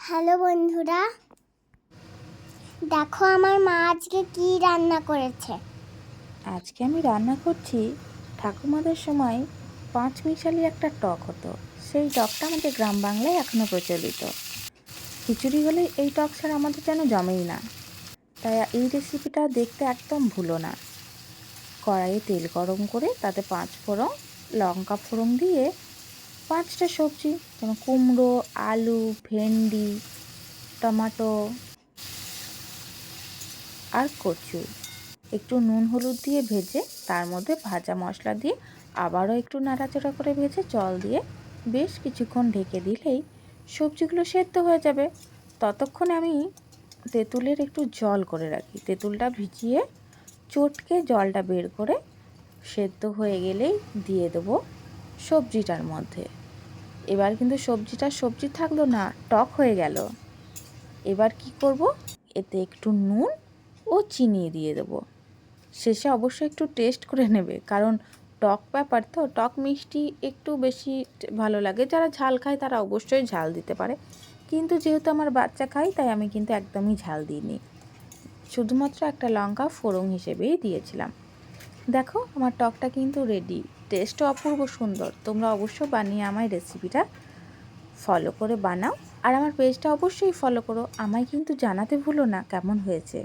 Hello বন্ধুরা, দেখো আমার মা আজকে কি রান্না করেছে। আজকে আমি রান্না করছি ঠাকুমাদের সময় পাঁচমিশালি একটা টক হতো। সেই টকটা আমাদের গ্রাম বাংলায় এখনও প্রচলিত। খিচুড়ি হলে এই টক ছাড়া আমাদের যেন জমেই না। তাই এই রেসিপিটা দেখতে একদম ভুলো না। কড়াইয়ে তেল গরম করে তাতে 5 ফোড়ন, লঙ্কা ফোড়ন দিয়ে 5টা সবজি যেমন কুমড়ো, আলু, ভেন্ডি, টমেটো আর কচু একটু নুন হলুদ দিয়ে ভেজে তার মধ্যে ভাজা মশলা দিয়ে আবারও একটু নাড়াচাড়া করে ভেজে জল দিয়ে বেশ কিছুক্ষণ ঢেকে দিলেই সবজিগুলো সেদ্ধ হয়ে যাবে। ততক্ষণে আমি তেঁতুলের একটু জল করে রাখি। তেঁতুলটা ভিজিয়ে চটকে জলটা বের করে সেদ্ধ হয়ে গেলেই দিয়ে দেবো সবজিটার মধ্যে। এবার কিন্তু সবজিটা সবজি থাকলো না, টক হয়ে গেল। এবার কি করব, এতে একটু নুন ও চিনি দিয়ে দেবো। শেষে অবশ্যই একটু টেস্ট করে নেবে, কারণ টক ব্যাপার তো, টক মিষ্টি একটু বেশি ভালো লাগে। যারা ঝাল খায় তারা অবশ্যই ঝাল দিতে পারে, কিন্তু যেহেতু আমার বাচ্চা খায় তাই আমি কিন্তু একদমই ঝাল দিইনি, শুধুমাত্র একটা লঙ্কা ফোড়ন হিসেবেই দিয়েছিলাম। দেখো আমার টকটা কিন্তু রেডি। টেস্টও অপূর্ব সুন্দর। তোমরা অবশ্য বানিয়ে আমার রেসিপিটা ফলো করে বানাও, আর আমার পেজটা অবশ্যই ফলো করো। আমায় কিন্তু জানাতে ভুলো না কেমন হয়েছে।